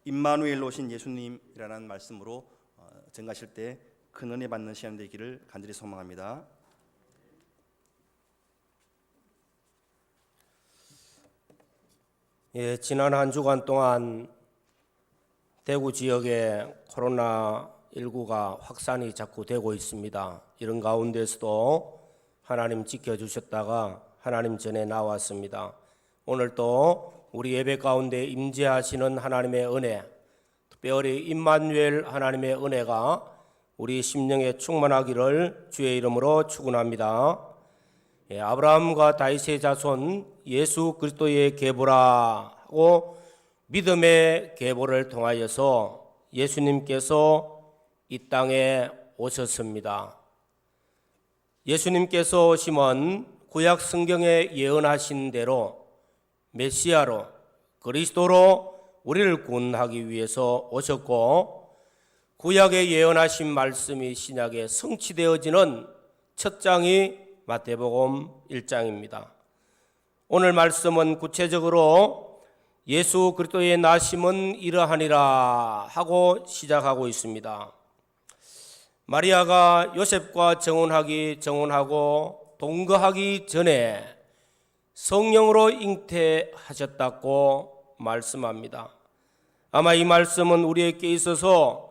임마누엘 오신 예수님이라는 말씀으로 증가하실 때 큰 은혜 받는 시간 되기를 간절히 소망합니다. 지난 한 주간 동안 대구 지역에 코로나19가 확산이 자꾸 되고 있습니다. 이런 가운데서도 하나님 지켜주셨다가 하나님 전에 나왔습니다. 오늘 또 우리 예배 가운데 임재하시는 하나님의 은혜, 특별히 임마누엘 하나님의 은혜가 우리 심령에 충만하기를 주의 이름으로 축원합니다. 아브라함과 다윗의 자손 예수 그리스도의 계보라 하고 믿음의 계보를 통하여서 예수님께서 이 땅에 오셨습니다. 예수님께서 오심은 구약 성경에 예언하신 대로 메시아로 그리스도로 우리를 구원하기 위해서 오셨고, 구약에 예언하신 말씀이 신약에 성취되어지는 첫 장이 마태복음 1장입니다. 오늘 말씀은 구체적으로 예수 그리스도의 나심은 이러하니라 하고 시작하고 있습니다. 마리아가 요셉과 정혼하고 동거하기 전에 성령으로 잉태하셨다고 말씀합니다. 아마 이 말씀은 우리에게 있어서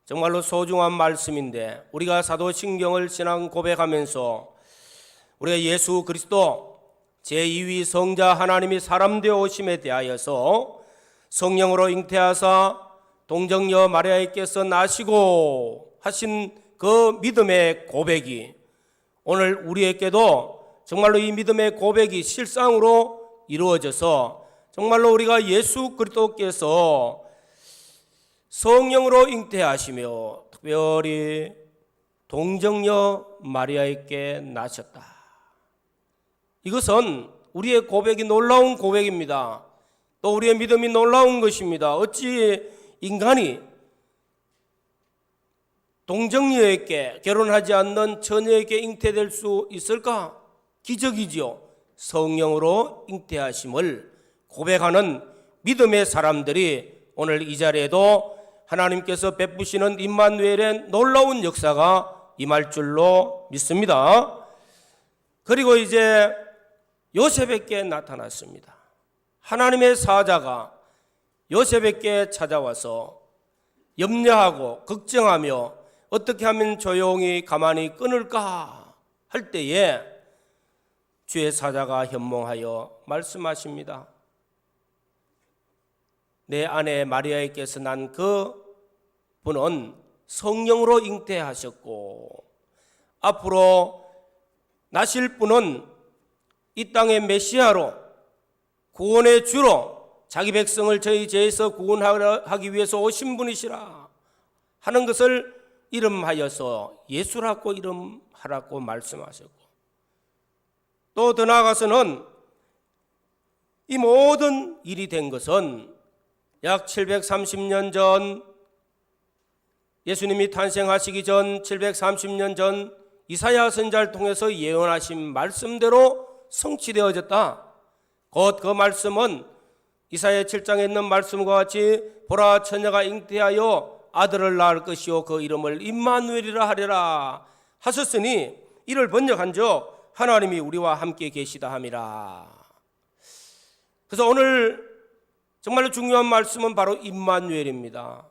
정말로 소중한 말씀인데, 우리가 사도신경을 신앙 고백하면서 우리가 예수 그리스도 제2위 성자 하나님이 사람 되어 오심에 대하여서 성령으로 잉태하사 동정녀 마리아에게서 나시고 하신 그 믿음의 고백이 오늘 우리에게도 정말로 이 믿음의 고백이 실상으로 이루어져서 정말로 우리가 예수 그리스도께서 성령으로 잉태하시며 특별히 동정녀 마리아에게 나셨다. 이것은 우리의 고백이 놀라운 고백입니다. 또 우리의 믿음이 놀라운 것입니다. 어찌 인간이 동정녀에게, 결혼하지 않는 처녀에게 잉태될 수 있을까? 기적이지요. 성령으로 잉태하심을 고백하는 믿음의 사람들이 오늘 이 자리에도 하나님께서 베푸시는 임마누엘의 놀라운 역사가 임할 줄로 믿습니다. 그리고 이제 요셉에게 나타났습니다. 하나님의 사자가 요셉에게 찾아와서 염려하고 걱정하며 어떻게 하면 조용히 가만히 끊을까 할 때에 주의 사자가 현몽하여 말씀하십니다. 내 아내 마리아에게서 난 그 분은 성령으로 잉태하셨고, 앞으로 나실 분은 이 땅의 메시아로, 구원의 주로 자기 백성을 저희 죄에서 구원하기 위해서 오신 분이시라 하는 것을 이름하여서 예수라고 이름하라고 말씀하셨고, 또 더 나아가서는 이 모든 일이 된 것은 약 730년 전, 예수님이 탄생하시기 전 730년 전 이사야 선지자를 통해서 예언하신 말씀대로 성취되어졌다. 곧 그 말씀은 이사야 7장에 있는 말씀과 같이 보라, 처녀가 잉태하여 아들을 낳을 것이요 그 이름을 임마누엘이라 하리라 하셨으니, 이를 번역한즉 하나님이 우리와 함께 계시다 함이라. 그래서 오늘 정말로 중요한 말씀은 바로 임마누엘입니다.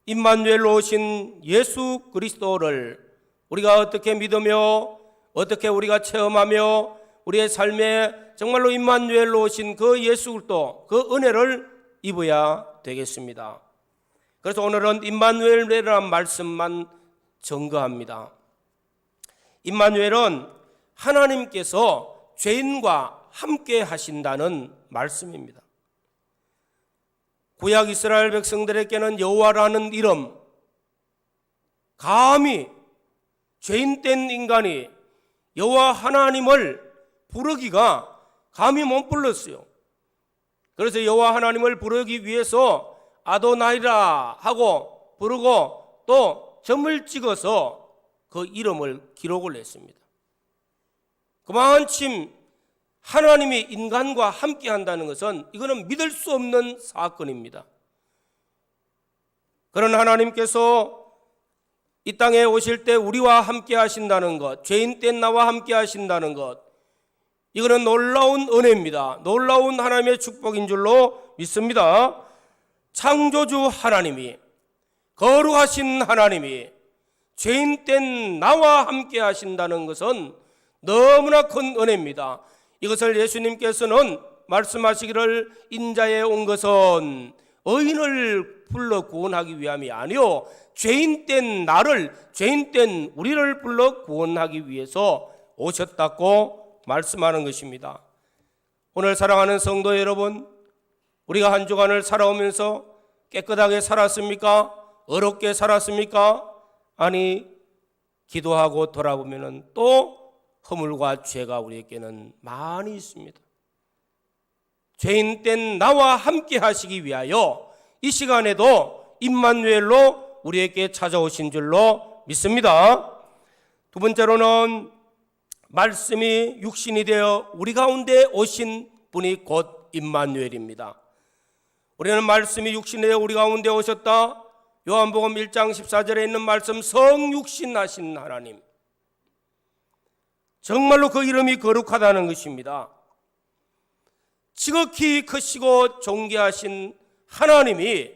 임마누엘로 오신 예수 그리스도를 우리가 어떻게 믿으며 어떻게 우리가 체험하며 우리의 삶에 정말로 임마누엘로 오신 그 예수 그리스도, 그 은혜를 입어야 되겠습니다. 그래서 오늘은 임마누엘이라는 말씀만 증거합니다. 임마누엘은 하나님께서 죄인과 함께 하신다는 말씀입니다. 구약 이스라엘 백성들에게는 여호와라는 이름, 감히 죄인된 인간이 여호와 하나님을 부르기가 감히 못 불렀어요. 그래서 여호와 하나님을 부르기 위해서 아도나이라 하고 부르고 또 점을 찍어서 그 이름을 기록을 했습니다. 그만큼 하나님이 인간과 함께 한다는 것은 이거는 믿을 수 없는 사건입니다. 그런 하나님께서 이 땅에 오실 때 우리와 함께 하신다는 것, 죄인 된 나와 함께 하신다는 것, 이거는 놀라운 은혜입니다. 놀라운 하나님의 축복인 줄로 믿습니다. 창조주 하나님이, 거룩하신 하나님이 죄인 된 나와 함께 하신다는 것은 너무나 큰 은혜입니다. 이것을 예수님께서는 말씀하시기를 인자에 온 것은 의인을 불러 구원하기 위함이 아니요 죄인 된 나를, 죄인 된 우리를 불러 구원하기 위해서 오셨다고 말씀하는 것입니다. 오늘 사랑하는 성도 여러분, 우리가 한 주간을 살아오면서 깨끗하게 살았습니까? 어렵게 살았습니까? 아니, 기도하고 돌아보면 또 허물과 죄가 우리에게는 많이 있습니다. 죄인 된 나와 함께 하시기 위하여 이 시간에도 임마누엘로 우리에게 찾아오신 줄로 믿습니다. 두 번째로는 말씀이 육신이 되어 우리 가운데 오신 분이 곧 임마누엘입니다. 우리는 말씀이 육신이 되어 우리 가운데 오셨다. 요한복음 1장 14절에 있는 말씀, 성육신하신 하나님, 정말로 그 이름이 거룩하다는 것입니다. 지극히 크시고 존귀하신 하나님이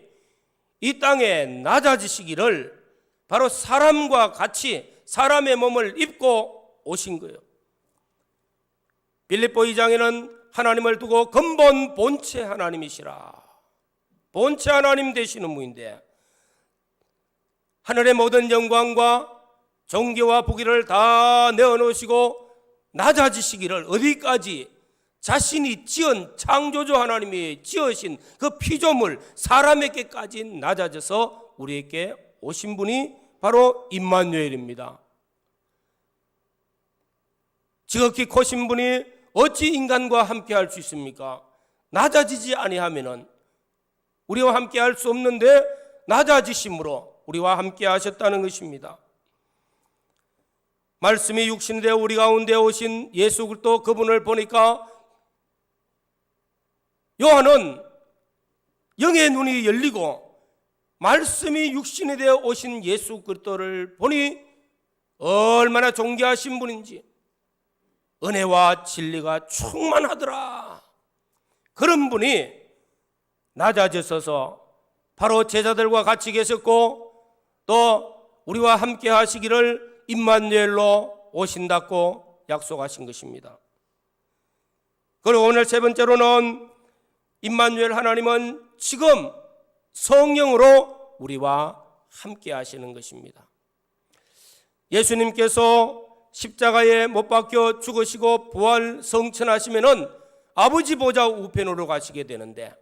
이 땅에 낮아지시기를 바로 사람과 같이 사람의 몸을 입고 오신 거예요. 빌립보 2장에는 하나님을 두고 근본 본체 하나님이시라, 본체 하나님 되시는 분인데 하늘의 모든 영광과 존귀와 부귀를 다 내어놓으시고 낮아지시기를, 어디까지? 자신이 지은 창조주 하나님이 지으신 그 피조물 사람에게까지 낮아져서 우리에게 오신 분이 바로 임마누엘입니다. 지극히 크신 분이 어찌 인간과 함께 할 수 있습니까? 낮아지지 아니하면은 우리와 함께 할 수 없는데 낮아지심으로 우리와 함께 하셨다는 것입니다. 말씀이 육신되어 우리 가운데 오신 예수 그리스도 그분을 보니까 요한은 영의 눈이 열리고 말씀이 육신이 되어 오신 예수 그리스도를 보니 얼마나 존귀하신 분인지, 은혜와 진리가 충만하더라. 그런 분이 낮아져서 바로 제자들과 같이 계셨고 또 우리와 함께 하시기를 임마누엘로 오신다고 약속하신 것입니다. 그리고 오늘 세 번째로는 임마누엘 하나님은 지금 성령으로 우리와 함께 하시는 것입니다. 예수님께서 십자가에 못 박혀 죽으시고 부활 성천하시면은 아버지 보좌 우편으로 가시게 되는데,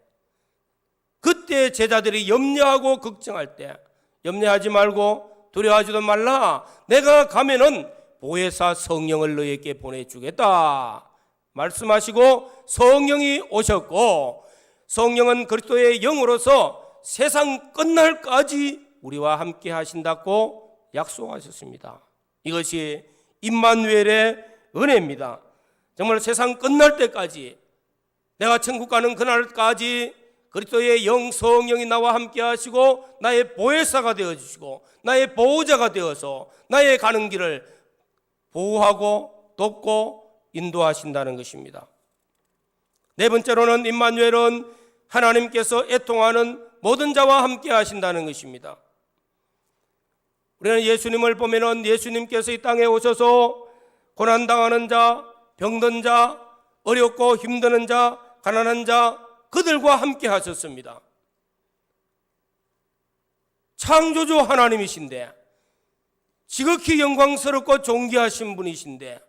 그때 제자들이 염려하고 걱정할 때 염려하지 말고 두려워하지도 말라, 내가 가면은 보혜사 성령을 너에게 보내주겠다 말씀하시고 성령이 오셨고, 성령은 그리스도의 영으로서 세상 끝날까지 우리와 함께 하신다고 약속하셨습니다. 이것이 임마누엘의 은혜입니다. 정말 세상 끝날 때까지, 내가 천국 가는 그날까지 그리스도의 영 성령이 나와 함께 하시고 나의 보혜사가 되어주시고 나의 보호자가 되어서 나의 가는 길을 보호하고 돕고 인도하신다는 것입니다. 네 번째로는 임마누엘은 하나님께서 애통하는 모든 자와 함께 하신다는 것입니다. 우리는 예수님을 보면은 예수님께서 이 땅에 오셔서 고난당하는 자, 병든 자, 어렵고 힘드는 자, 가난한 자, 그들과 함께 하셨습니다. 창조주 하나님이신데, 지극히 영광스럽고 존귀하신 분이신데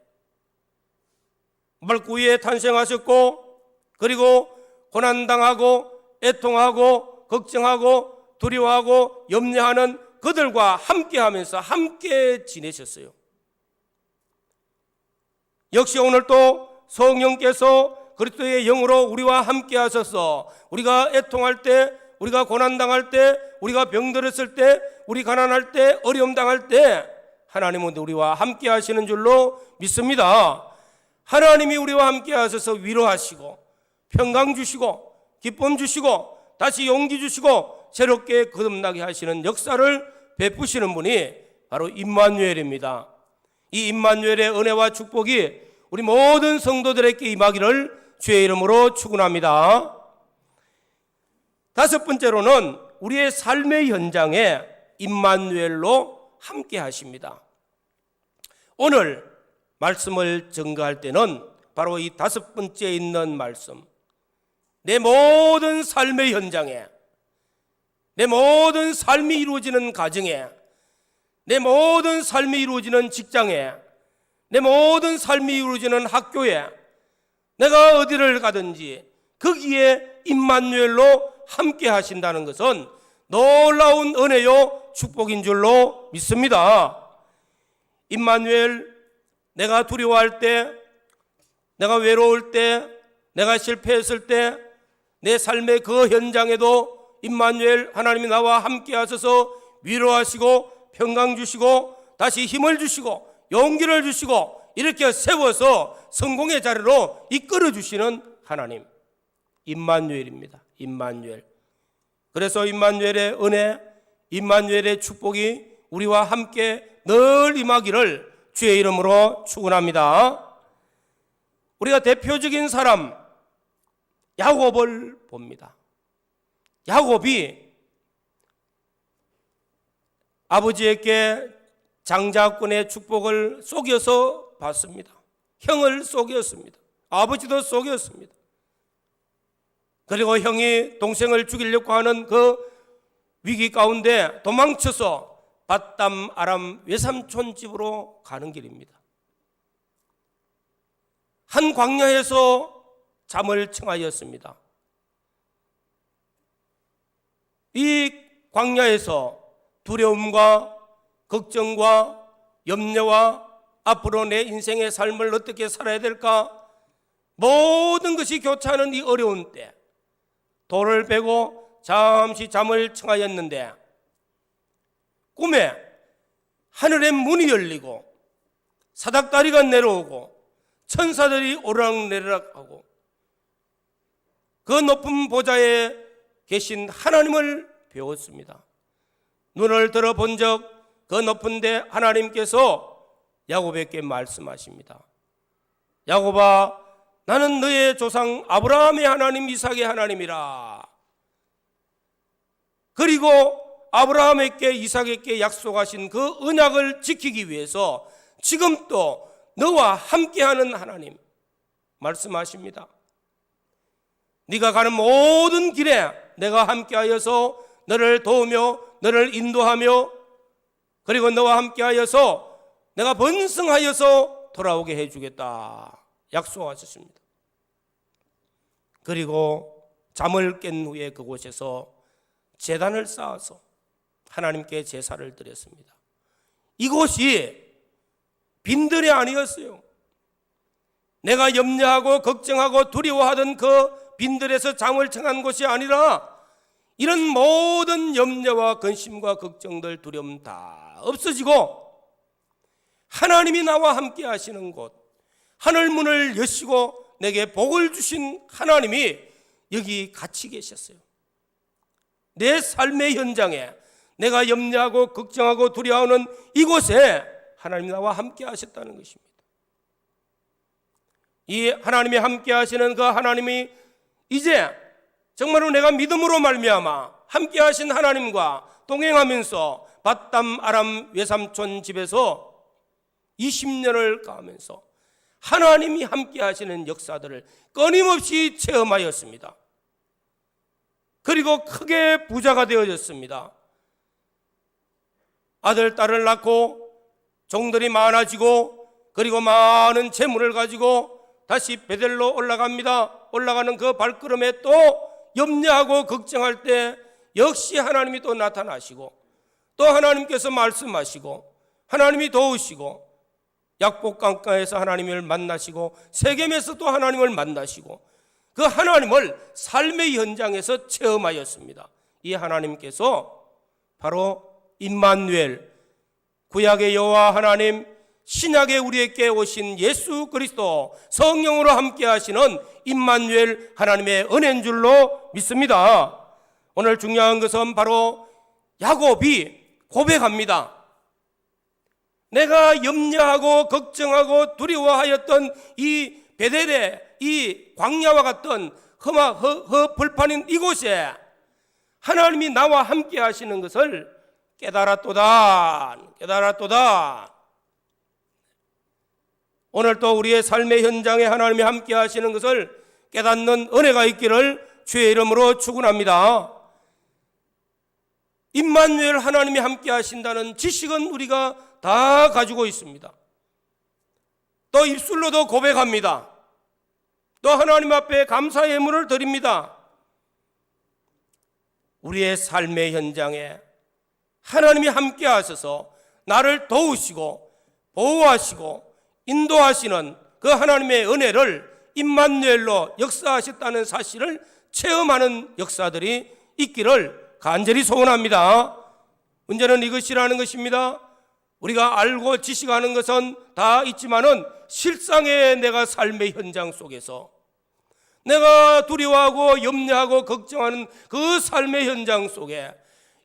말구 위에 탄생하셨고, 그리고 고난당하고 애통하고 걱정하고 두려워하고 염려하는 그들과 함께하면서 함께 지내셨어요. 역시 오늘 또 성령께서 그리스도의 영으로 우리와 함께 하셔서 우리가 애통할 때, 우리가 고난당할 때, 우리가 병들었을 때, 우리 가난할 때, 어려움 당할 때 하나님은 우리와 함께 하시는 줄로 믿습니다. 하나님이 우리와 함께 하셔서 위로하시고 평강 주시고 기쁨 주시고 다시 용기 주시고 새롭게 거듭나게 하시는 역사를 베푸시는 분이 바로 임마누엘입니다. 이 임마누엘의 은혜와 축복이 우리 모든 성도들에게 임하기를 주의 이름으로 축원합니다. 다섯 번째로는 우리의 삶의 현장에 임마누엘로 함께 하십니다. 오늘 말씀을 증거할 때는 바로 이 다섯 번째에 있는 말씀, 내 모든 삶의 현장에, 내 모든 삶이 이루어지는 가정에, 내 모든 삶이 이루어지는 직장에, 내 모든 삶이 이루어지는 학교에, 내가 어디를 가든지 거기에 임마누엘로 함께 하신다는 것은 놀라운 은혜요 축복인 줄로 믿습니다. 임마누엘, 내가 두려워할 때, 내가 외로울 때, 내가 실패했을 때, 내 삶의 그 현장에도 임마누엘 하나님이 나와 함께 하셔서 위로하시고 평강 주시고 다시 힘을 주시고 용기를 주시고 이렇게 세워서 성공의 자리로 이끌어 주시는 하나님, 임마누엘입니다. 임마누엘. 그래서 임마누엘의 은혜, 임마누엘의 축복이 우리와 함께 늘 임하기를 주의 이름으로 축원합니다. 우리가 대표적인 사람 야곱을 봅니다. 야곱이 아버지에게 장자권의 축복을 속여서 받습니다. 형을 속였습니다. 아버지도 속였습니다. 그리고 형이 동생을 죽이려고 하는 그 위기 가운데 도망쳐서 밧담 아람 외삼촌 집으로 가는 길입니다. 한 광야에서 잠을 청하였습니다. 이 광야에서 두려움과 걱정과 염려와 앞으로 내 인생의 삶을 어떻게 살아야 될까, 모든 것이 교차하는 이 어려운 때 돌을 베고 잠시 잠을 청하였는데 꿈에 하늘의 문이 열리고 사닥다리가 내려오고 천사들이 오르락내리락하고 그 높은 보좌에 계신 하나님을 배웠습니다. 눈을 들어본 적 그 높은 데 하나님께서 야곱에게 말씀하십니다. 야곱아, 나는 너의 조상 아브라함의 하나님, 이삭의 하나님이라. 그리고 아브라함에게 이삭에게 약속하신 그 언약을 지키기 위해서 지금 또 너와 함께하는 하나님 말씀하십니다. 네가 가는 모든 길에 내가 함께하여서 너를 도우며 너를 인도하며 그리고 너와 함께하여서 내가 번성하여서 돌아오게 해주겠다 약속하셨습니다. 그리고 잠을 깬 후에 그곳에서 제단을 쌓아서 하나님께 제사를 드렸습니다. 이곳이 빈들이 아니었어요. 내가 염려하고 걱정하고 두려워하던 그 빈들에서 잠을 청한 곳이 아니라 이런 모든 염려와 근심과 걱정들, 두려움 다 없어지고 하나님이 나와 함께 하시는 곳, 하늘문을 여시고 내게 복을 주신 하나님이 여기 같이 계셨어요. 내 삶의 현장에 내가 염려하고 걱정하고 두려워하는 이곳에 하나님이 나와 함께 하셨다는 것입니다. 이 하나님이 함께 하시는 그 하나님이 이제 정말로 내가 믿음으로 말미암아 함께 하신 하나님과 동행하면서 밧담 아람 외삼촌 집에서 20년을 가면서 하나님이 함께 하시는 역사들을 끊임없이 체험하였습니다. 그리고 크게 부자가 되어졌습니다. 아들, 딸을 낳고 종들이 많아지고 그리고 많은 재물을 가지고 다시 베델로 올라갑니다. 올라가는 그 발걸음에 또 염려하고 걱정할 때 역시 하나님이 또 나타나시고 또 하나님께서 말씀하시고 하나님이 도우시고 약복강가에서 하나님을 만나시고 세겜에서 또 하나님을 만나시고 그 하나님을 삶의 현장에서 체험하였습니다. 이 하나님께서 바로 임마누엘, 구약의 여호와 하나님, 신약에 우리에게 오신 예수 그리스도, 성령으로 함께 하시는 임마누엘 하나님의 은혜인 줄로 믿습니다. 오늘 중요한 것은 바로 야곱이 고백합니다. 내가 염려하고 걱정하고 두려워하였던 이 베델의 이 광야와 같던 험불판인 이곳에 하나님이 나와 함께 하시는 것을 깨달았도다. 오늘 또 우리의 삶의 현장에 하나님이 함께 하시는 것을 깨닫는 은혜가 있기를 주의 이름으로 축원합니다. 임마누엘 하나님이 함께 하신다는 지식은 우리가 다 가지고 있습니다. 또 입술로도 고백합니다. 또 하나님 앞에 감사 예물을 드립니다. 우리의 삶의 현장에 하나님이 함께 하셔서 나를 도우시고 보호하시고 인도하시는 그 하나님의 은혜를 임마누엘로 역사하셨다는 사실을 체험하는 역사들이 있기를 간절히 소원합니다. 문제는 이것이라는 것입니다. 우리가 알고 지식하는 것은 다 있지만은 실상의 내가 삶의 현장 속에서 내가 두려워하고 염려하고 걱정하는 그 삶의 현장 속에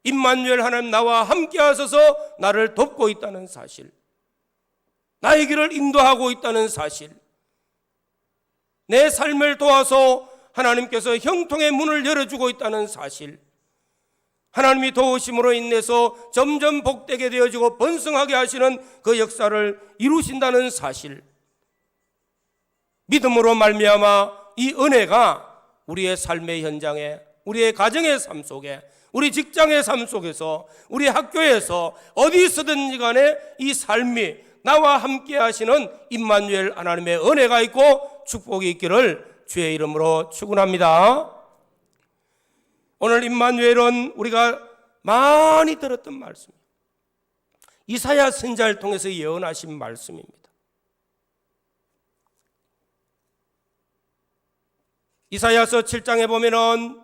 임마누엘 하나님 나와 함께 하셔서 나를 돕고 있다는 사실, 나의 길을 인도하고 있다는 사실, 내 삶을 도와서 하나님께서 형통의 문을 열어주고 있다는 사실, 하나님이 도우심으로 인해서 점점 복되게 되어지고 번성하게 하시는 그 역사를 이루신다는 사실, 믿음으로 말미암아 이 은혜가 우리의 삶의 현장에, 우리의 가정의 삶 속에, 우리 직장의 삶 속에서, 우리 학교에서 어디서든지 간에 이 삶이 나와 함께 하시는 임마누엘 하나님의 은혜가 있고 축복이 있기를 주의 이름으로 축원합니다. 오늘 임마누엘은 우리가 많이 들었던 말씀이에요. 이사야 선지자를 통해서 예언하신 말씀입니다. 이사야서 7장에 보면은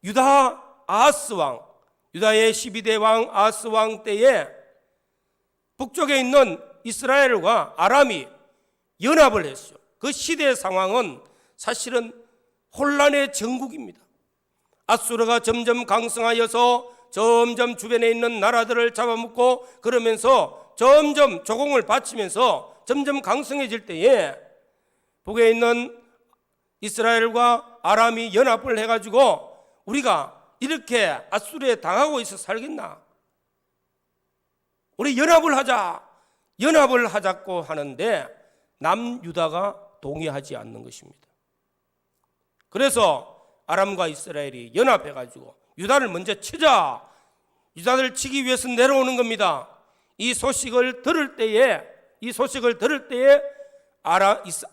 유다 아하스 왕, 유다의 12대 왕 아하스 왕 때에 북쪽에 있는 이스라엘과 아람이 연합을 했어요. 그 시대의 상황은 사실은 혼란의 전국입니다. 아수르가 점점 강성하여서 점점 주변에 있는 나라들을 잡아먹고 그러면서 점점 조공을 바치면서 점점 강성해질 때에 북에 있는 이스라엘과 아람이 연합을 해가지고 우리가 이렇게 아수르에 당하고 있어 살겠나? 우리 연합을 하자고 하는데 남유다가 동의하지 않는 것입니다. 그래서 아람과 이스라엘이 연합해가지고 유다를 먼저 치자, 유다를 치기 위해서 내려오는 겁니다. 이 소식을 들을 때에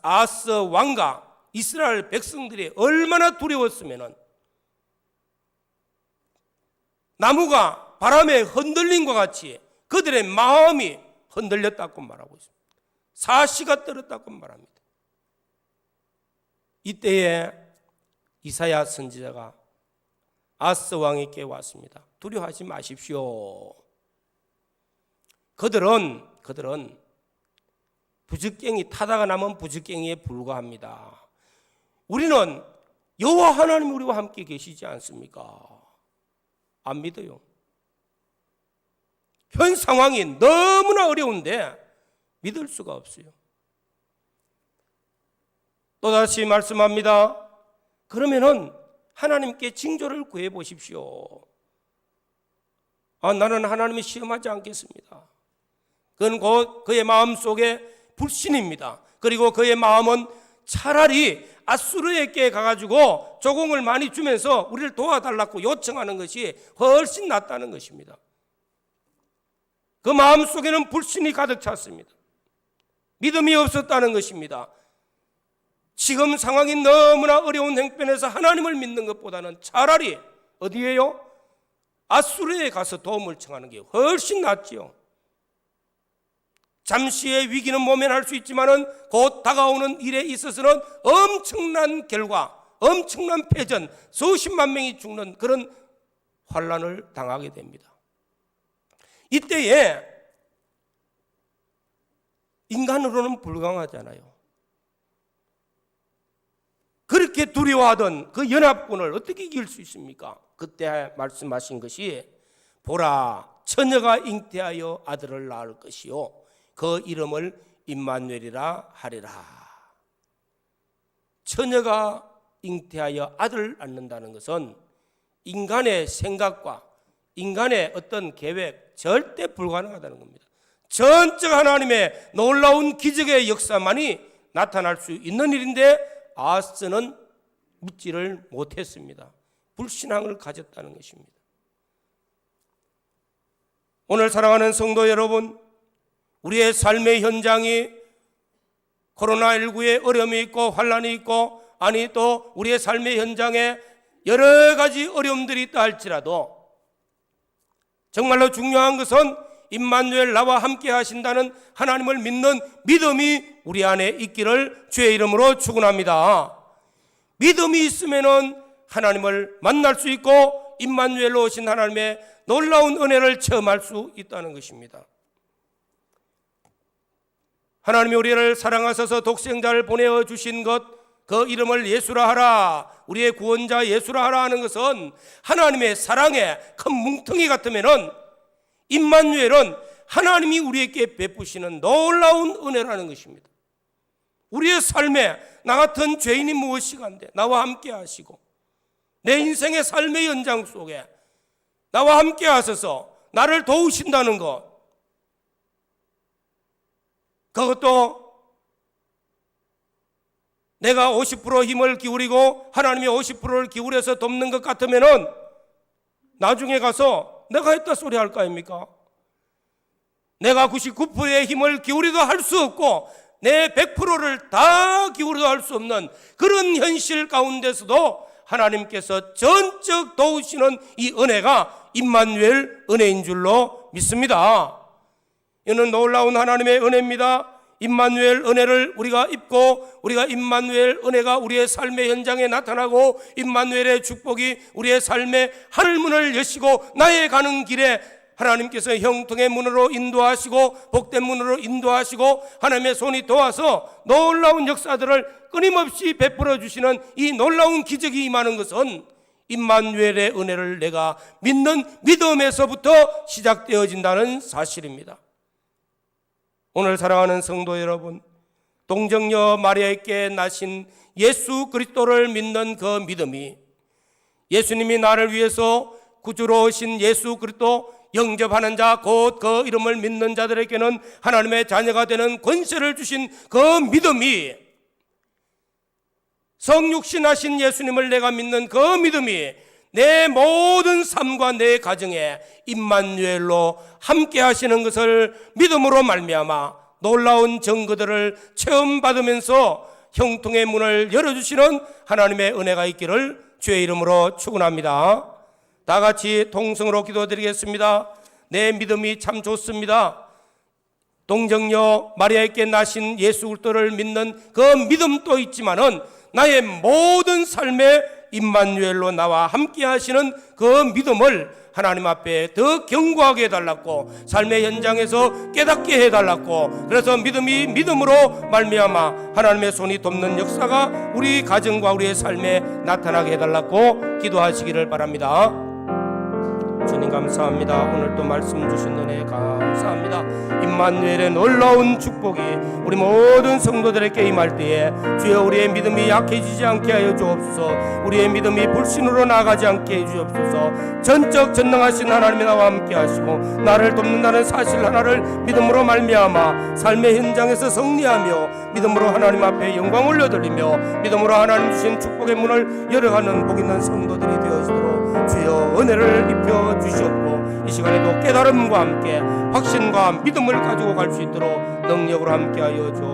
아하스 왕과 이스라엘 백성들이 얼마나 두려웠으면은 나무가 바람에 흔들림과 같이 그들의 마음이 흔들렸다고 말하고 있습니다. 사시가 떨었다고 말합니다. 이때에 이사야 선지자가 아하스 왕에게 왔습니다. 두려워하지 마십시오. 그들은 부적갱이 타다가 남은 부적갱이에 불과합니다. 우리는 여호와 하나님 우리와 함께 계시지 않습니까? 안 믿어요. 현 상황이 너무나 어려운데 믿을 수가 없어요. 또다시 말씀합니다. 그러면은 하나님께 징조를 구해 보십시오. 나는 하나님이 시험하지 않겠습니다. 그건 곧 그의 마음속에 불신입니다. 그리고 그의 마음은 차라리 아수르에게 가가지고 조공을 많이 주면서 우리를 도와달라고 요청하는 것이 훨씬 낫다는 것입니다. 그 마음속에는 불신이 가득 찼습니다. 믿음이 없었다는 것입니다. 지금 상황이 너무나 어려운 형편에서 하나님을 믿는 것보다는 차라리 어디에요? 아수르에 가서 도움을 청하는 게 훨씬 낫지요. 잠시의 위기는 모면할 수 있지만은 곧 다가오는 일에 있어서는 엄청난 결과, 엄청난 패전, 수십만 명이 죽는 그런 환란을 당하게 됩니다. 이때에 인간으로는 불가능하잖아요. 그렇게 두려워하던 그 연합군을 어떻게 이길 수 있습니까? 그때 말씀하신 것이 보라 처녀가 잉태하여 아들을 낳을 것이요 그 이름을 임마누엘이라 하리라. 처녀가 잉태하여 아들을 낳는다는 것은 인간의 생각과 인간의 어떤 계획 절대 불가능하다는 겁니다. 전적 하나님의 놀라운 기적의 역사만이 나타날 수 있는 일인데 아하스는 묻지를 못했습니다. 불신앙을 가졌다는 것입니다. 오늘 사랑하는 성도 여러분, 우리의 삶의 현장이 코로나19의 어려움이 있고 환란이 있고 또 우리의 삶의 현장에 여러 가지 어려움들이 있다 할지라도 정말로 중요한 것은 임마누엘 나와 함께 하신다는 하나님을 믿는 믿음이 우리 안에 있기를 주의 이름으로 축원합니다. 믿음이 있으면은 하나님을 만날 수 있고 임마누엘로 오신 하나님의 놀라운 은혜를 체험할 수 있다는 것입니다. 하나님이 우리를 사랑하셔서 독생자를 보내어 주신 것, 그 이름을 예수라 하라, 우리의 구원자 예수라 하라 하는 것은 하나님의 사랑의 큰 뭉텅이 같으면은 임마누엘은 하나님이 우리에게 베푸시는 놀라운 은혜라는 것입니다. 우리의 삶에 나 같은 죄인이 무엇이가 한데 나와 함께 하시고 내 인생의 삶의 연장 속에 나와 함께 하셔서 나를 도우신다는 것, 그것도 내가 50% 힘을 기울이고 하나님이 50%를 기울여서 돕는 것 같으면은 나중에 가서 내가 했다 소리 할 거 아닙니까? 내가 99%의 힘을 기울여도 할 수 없고 내 100%를 다 기울여도 할 수 없는 그런 현실 가운데서도 하나님께서 전적 도우시는 이 은혜가 임마누엘 은혜인 줄로 믿습니다. 이는 놀라운 하나님의 은혜입니다. 임마누엘 은혜를 우리가 입고 우리가 임마누엘 은혜가 우리의 삶의 현장에 나타나고 임마누엘의 축복이 우리의 삶의 하늘문을 여시고 나의 가는 길에 하나님께서 형통의 문으로 인도하시고 복된 문으로 인도하시고 하나님의 손이 도와서 놀라운 역사들을 끊임없이 베풀어 주시는 이 놀라운 기적이 임하는 것은 임마누엘의 은혜를 내가 믿는 믿음에서부터 시작되어진다는 사실입니다. 오늘 사랑하는 성도 여러분, 동정녀 마리아에게 나신 예수 그리스도를 믿는 그 믿음이 예수님이 나를 위해서 구주로 오신 예수 그리스도 영접하는 자, 곧 그 이름을 믿는 자들에게는 하나님의 자녀가 되는 권세를 주신 그 믿음이, 성육신하신 예수님을 내가 믿는 그 믿음이 내 모든 삶과 내 가정에 임마누엘로 함께 하시는 것을 믿음으로 말미암아 놀라운 증거들을 체험받으면서 형통의 문을 열어주시는 하나님의 은혜가 있기를 주의 이름으로 축원합니다. 다 같이 통성으로 기도드리겠습니다. 내 믿음이 참 좋습니다. 동정녀 마리아에게 나신 예수 그리스도를 믿는 그 믿음도 있지만은 나의 모든 삶에 임마누엘로 나와 함께 하시는 그 믿음을 하나님 앞에 더 견고하게 해달라고, 삶의 현장에서 깨닫게 해달라고, 그래서 믿음이 믿음으로 말미암아 하나님의 손이 돕는 역사가 우리 가정과 우리의 삶에 나타나게 해달라고 기도하시기를 바랍니다. 주님 감사합니다. 오늘 또 말씀 주신 은혜 감사합니다. 임마누엘의 놀라운 축복이 우리 모든 성도들에게 임할 때에 주여 우리의 믿음이 약해지지 않게 하여 주옵소서. 우리의 믿음이 불신으로 나가지 않게 해 주옵소서. 전적 전능하신 하나님이 나와 함께 하시고 나를 돕는다는 사실 하나를 믿음으로 말미암아 삶의 현장에서 승리하며 믿음으로 하나님 앞에 영광 올려드리며 믿음으로 하나님 주신 축복의 문을 열어가는 복 있는 성도들이 되어지도록 주여 은혜를 입혀 주시옵고 이 시간에도 깨달음과 함께 확신과 믿음을 가지고 갈 수 있도록 능력으로 함께하여 주옵소서.